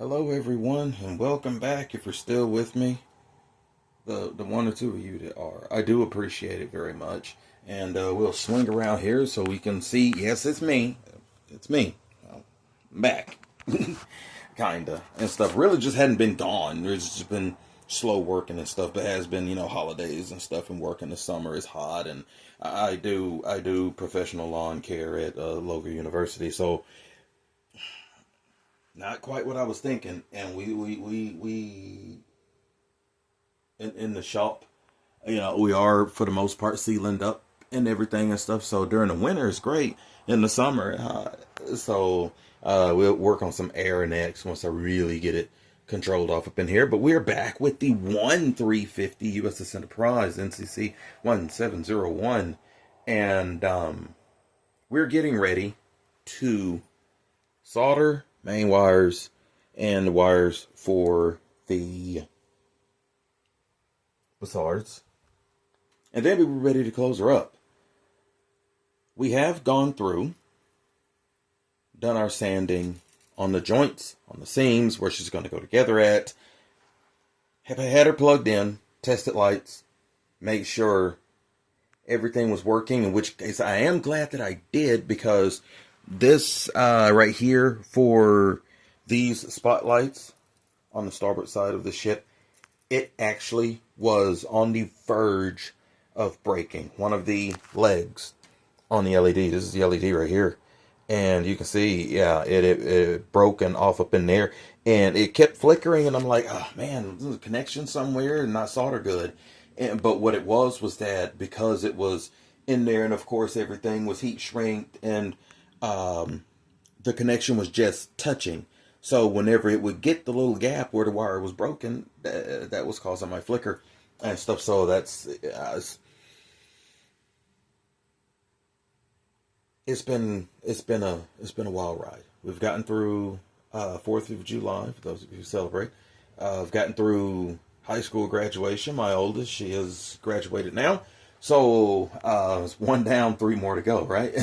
Hello everyone and welcome back if you're still with me. The one or two of you that are. I do appreciate it very much. And we'll swing around here so we can see. Yes, it's me. It's me. I'm back. Kinda. And stuff. Really just hadn't been gone. There's just been slow working and stuff. But it has been, holidays and stuff and work in the summer is hot. And I do professional lawn care at local university. So not quite what I was thinking. And we in the shop, we are for the most part sealing up and everything and stuff. So during the winter it's great. In the summer, we'll work on some air next once I really get it controlled off up in here. But we're back with the 1350 USS Enterprise NCC 1701, and we're getting ready to solder main wires and the wires for the facades, and then we were ready to close her up. We have gone through, done our sanding on the joints, on the seams where she's going to go together at. Have had her plugged in, tested lights, make sure everything was working, in which case I am glad that I did, because this right here for these spotlights on the starboard side of the ship, it actually was on the verge of breaking. One of the legs on the LED, this is the LED right here, and you can see, yeah, it broken off up in there, and it kept flickering, and I'm like, oh man, there's a connection somewhere and not solder good. But what it was that because it was in there, and of course everything was heat shrinked, and the connection was just touching. So whenever it would get the little gap where the wire was broken, that was causing my flicker and stuff. So it's been a wild ride. We've gotten through 4th of July, for those of you who celebrate. I've gotten through high school graduation. My oldest, she has graduated now. So it's 1 down, 3 more to go, right?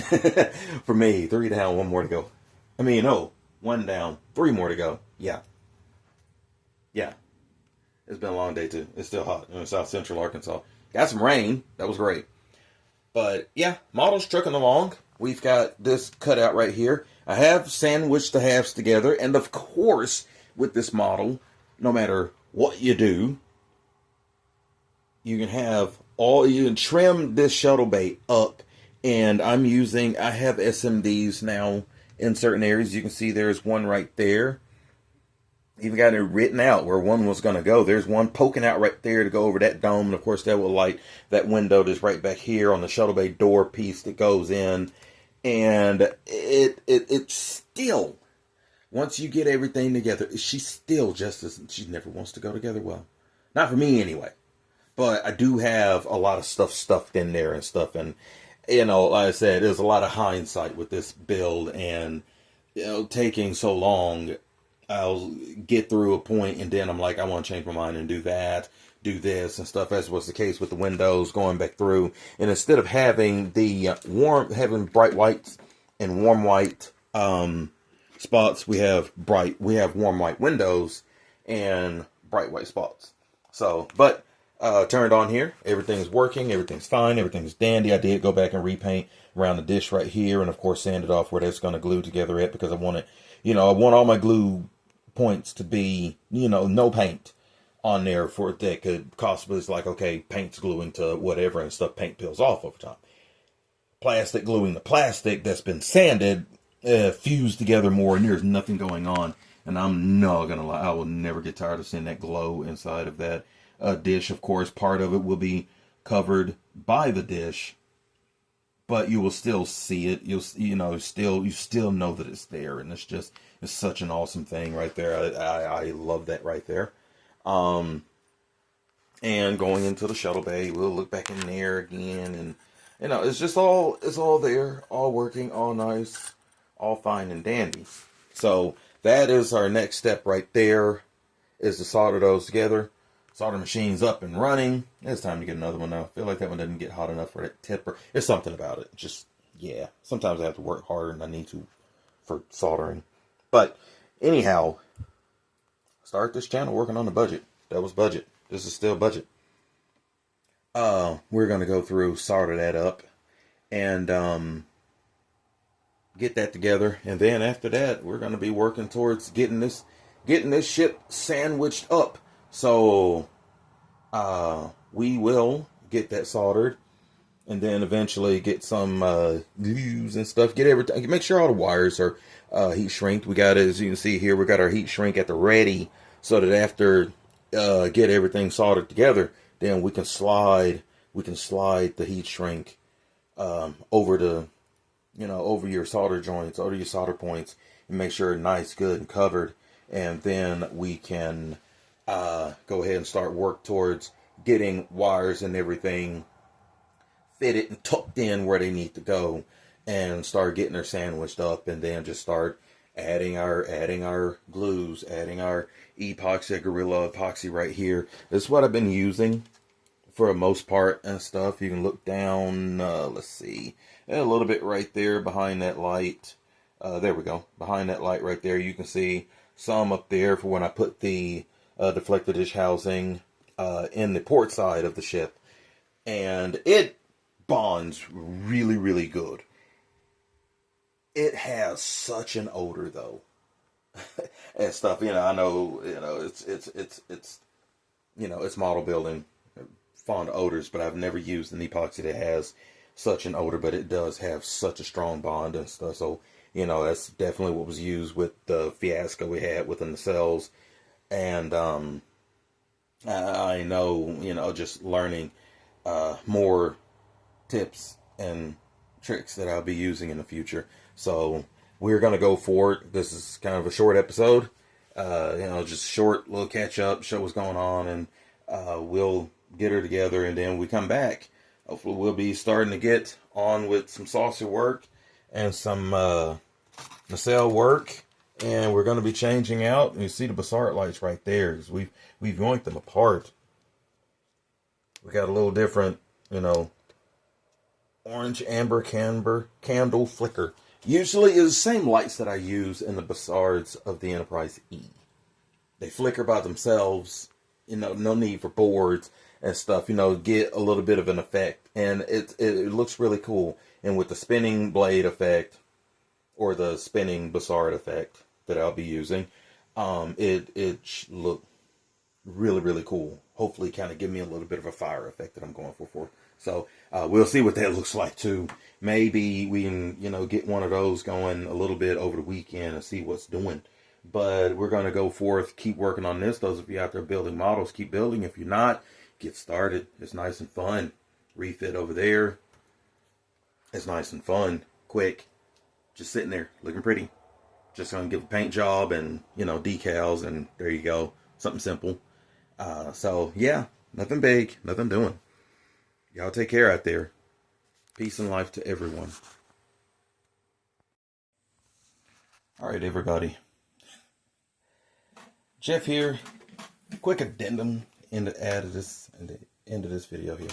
For me, 3 down, 1 more to go. I mean, no, 1 down, 3 more to go. Yeah. It's been a long day too. It's still hot in South Central Arkansas. Got some rain. That was great. But yeah, model's trucking along. We've got this cut out right here. I have sandwiched the halves together. And of course, with this model, no matter what you do, you can trim this shuttle bay up. And I have SMDs now in certain areas. You can see there's one right there. Even got it written out where one was going to go. There's one poking out right there to go over that dome. And of course that will light that window that's right back here on the shuttle bay door piece that goes in. And it still, once you get everything together, she never wants to go together well. Not for me anyway. But I do have a lot of stuff stuffed in there and stuff. And, like I said, there's a lot of hindsight with this build. And, taking so long, I'll get through a point and then I'm like, I want to change my mind and do that, do this and stuff, as was the case with the windows going back through. And instead of having having bright whites and warm white spots, we have warm white windows and bright white spots. So, but turned on here, everything's working, everything's fine, everything's dandy. I did go back and repaint around the dish right here, and of course sand it off where that's going to glue together at, because I want all my glue points to be, no paint on there for it that could possibly, it's like, okay, paint's gluing to whatever and stuff, paint peels off over time. Plastic gluing the plastic that's been sanded, fused together more, and there's nothing going on. And I'm not gonna lie, I will never get tired of seeing that glow inside of that dish. Of course, part of it will be covered by the dish, but you will still see it. You still know that it's there, and it's such an awesome thing right there. I love that right there. And going into the shuttle bay, we'll look back in there again, and it's all there, all working, all nice, all fine and dandy. So that is our next step right there, is to solder those together. Solder machine's up and running. It's time to get another one now. I feel like that one didn't get hot enough for that tipper. There's something about it. Sometimes I have to work harder than I need to for soldering. But anyhow, start this channel working on the budget. That was budget. This is still budget. We're going to go through, solder that up, and get that together. And then after that, we're going to be working towards getting this ship sandwiched up. So we will get that soldered, and then eventually get some glues and stuff. Get everything. Make sure all the wires are heat shrinked. We got, as you can see here, we got our heat shrink at the ready, so that after get everything soldered together, then we can slide the heat shrink over over your solder joints, over your solder points, and make sure it's nice, good, and covered. And then we can go ahead and start work towards getting wires and everything fitted and tucked in where they need to go, and start getting her sandwiched up, and then just start adding our glues, adding our epoxy, Gorilla epoxy right here. This is what I've been using for the most part and stuff. You can look down, let's see, a little bit right there behind that light. There we go. Behind that light right there, you can see some up there for when I put the deflector dish housing in the port side of the ship. And it bonds really, really good. It has such an odor though. And stuff, I know, it's model building, fond odors, but I've never used an epoxy that has such an odor, but it does have such a strong bond and stuff. So, that's definitely what was used with the fiasco we had with the nacelles. And I know, just learning more tips and tricks that I'll be using in the future. So we're going to go for it. This is kind of a short episode, just short little catch up, show what's going on, and we'll get her together, and then we come back. Hopefully we'll be starting to get on with some saucer work and some nacelle work, and we're going to be changing out. And you see the Bassart lights right there, because we've yoinked them apart. We got a little different, orange amber candle flicker. Usually it's the same lights that I use in the Bassards of the Enterprise E. They flicker by themselves, no need for boards and stuff, get a little bit of an effect. And it looks really cool. And with the spinning blade effect, or the spinning Bassard effect that I'll be using, it look really, really cool. Hopefully kind of give me a little bit of a fire effect that I'm going for. So we'll see what that looks like too. Maybe we can, get one of those going a little bit over the weekend and see what's doing. But we're going to go forth, keep working on this. Those of you out there building models, keep building. If you're not, get started. It's nice and fun. Refit over there. It's nice and fun. Quick. Just sitting there looking pretty. Just going to give a paint job and, decals, and there you go. Something simple. So, yeah, nothing big, nothing doing. Y'all take care out there. Peace and life to everyone. All right, everybody. Jeff here. Quick addendum in the end of this video here.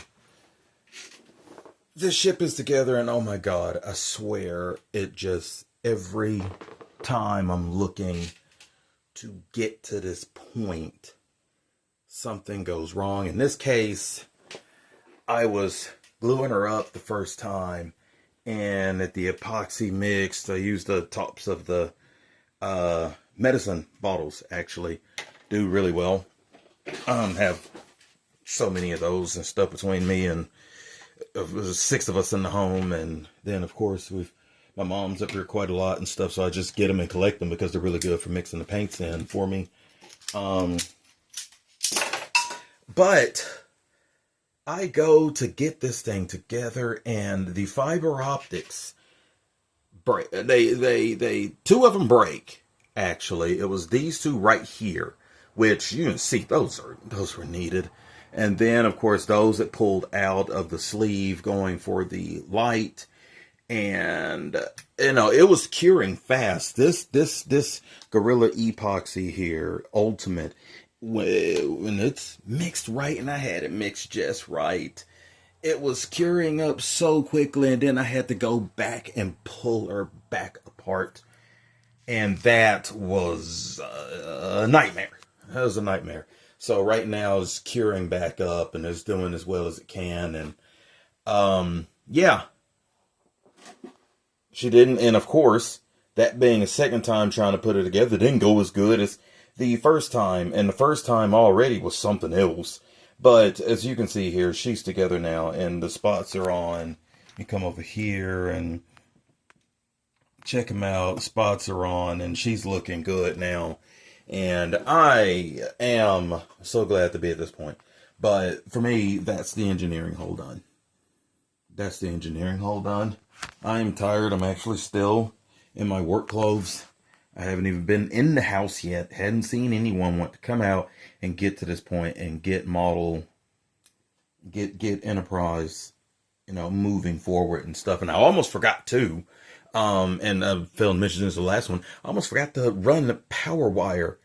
This ship is together, and oh my God, I swear, it just, every time I'm looking to get to this point, something goes wrong. In this case, I was gluing her up the first time, and at the epoxy mix, I used the tops of the medicine bottles, actually do really well. Have so many of those and stuff between me, and there's 6 of us in the home, and then of course my mom's up here quite a lot and stuff, so I just get them and collect them because they're really good for mixing the paints in for me. But I go to get this thing together, and the fiber optics break. They 2 of them break. Actually, it was these 2 right here, which you can see those were needed. And then, of course, those that pulled out of the sleeve going for the light. And, it was curing fast. This Gorilla epoxy here, Ultimate, when it's mixed right, and I had it mixed just right, it was curing up so quickly. And then I had to go back and pull her back apart. And that was a nightmare. That was a nightmare. So right now it's curing back up and it's doing as well as it can. And yeah, she didn't. And of course, that being a second time trying to put it together, didn't go as good as the first time. And the first time already was something else. But as you can see here, she's together now and the spots are on. You come over here and check them out. Spots are on and she's looking good now. And I am so glad to be at this point. But for me, that's the engineering hole done. That's the engineering hole done. I am tired. I'm actually still in my work clothes. I haven't even been in the house yet. Hadn't seen anyone want to come out and get to this point and get model, get Enterprise, moving forward and stuff. And I almost forgot too. And Phil mentioned this the last one. I almost forgot to run the power wire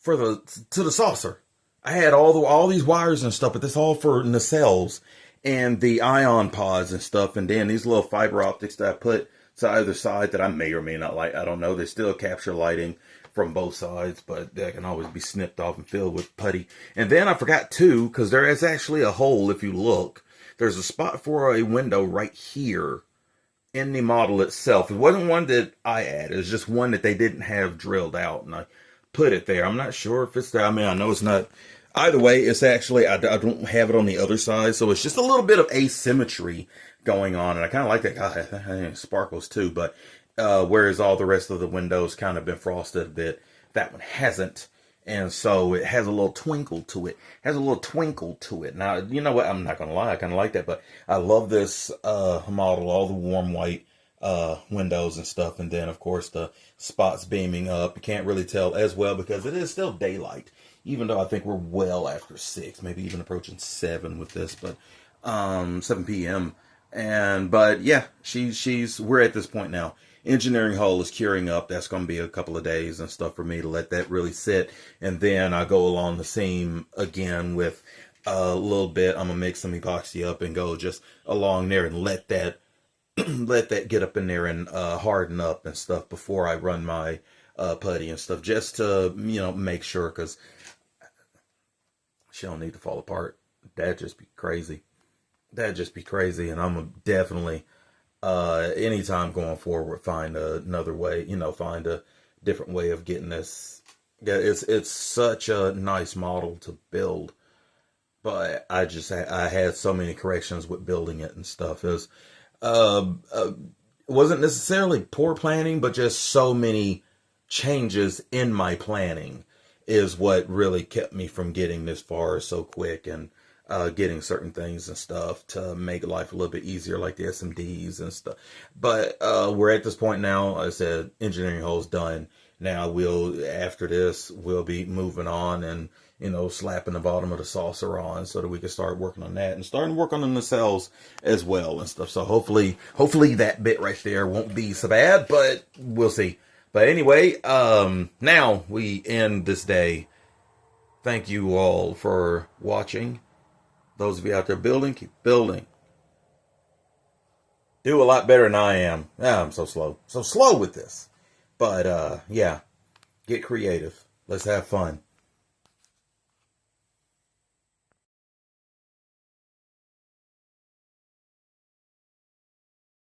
to the saucer. I had all these wires and stuff, but this all for nacelles and the ion pods and stuff, and then these little fiber optics that I put to either side that I may or may not like. I don't know. They still capture lighting from both sides, but they can always be snipped off and filled with putty. And then I forgot too, because there is actually a hole. If you look, there's a spot for a window right here in the model itself. It wasn't one that I added. It was just one that they didn't have drilled out, and I put it there. I'm not sure if it's there. I mean, I know it's not. Either way, it's actually, I don't have it on the other side, so it's just a little bit of asymmetry going on, and I kind of like that. God, I think it sparkles too, but whereas all the rest of the windows kind of been frosted a bit, that one hasn't, and so it has a little twinkle to it. Now, you know what? I'm not going to lie, I kind of like that, but I love this model, all the warm white windows and stuff, and then, of course, the spots beaming up. You can't really tell as well because it is still daylight. Even though I think we're well after 6, maybe even approaching 7 with this, but 7 p.m. But yeah, we're at this point now. Engineering hull is curing up. That's going to be a couple of days and stuff for me to let that really sit. And then I go along the same again with a little bit. I'm going to mix some epoxy up and go just along there and let that get up in there and harden up and stuff before I run my putty and stuff, just to, make sure, because she don't need to fall apart. That'd just be crazy. And I'm definitely, anytime going forward, find another way, find a different way of getting this. Yeah, it's such a nice model to build, but I had so many corrections with building it and stuff. It wasn't necessarily poor planning, but just so many changes in my planning is what really kept me from getting this far so quick and getting certain things and stuff to make life a little bit easier, like the SMDs and stuff. But we're at this point now. I said engineering hole's done. Now after this, we'll be moving on and, slapping the bottom of the saucer on so that we can start working on that and starting to work on the nacelles as well and stuff. So hopefully that bit right there won't be so bad, but we'll see. But anyway, now we end this day. Thank you all for watching. Those of you out there building, keep building. Do a lot better than I am. I'm so slow. So slow with this. But, yeah, get creative. Let's have fun.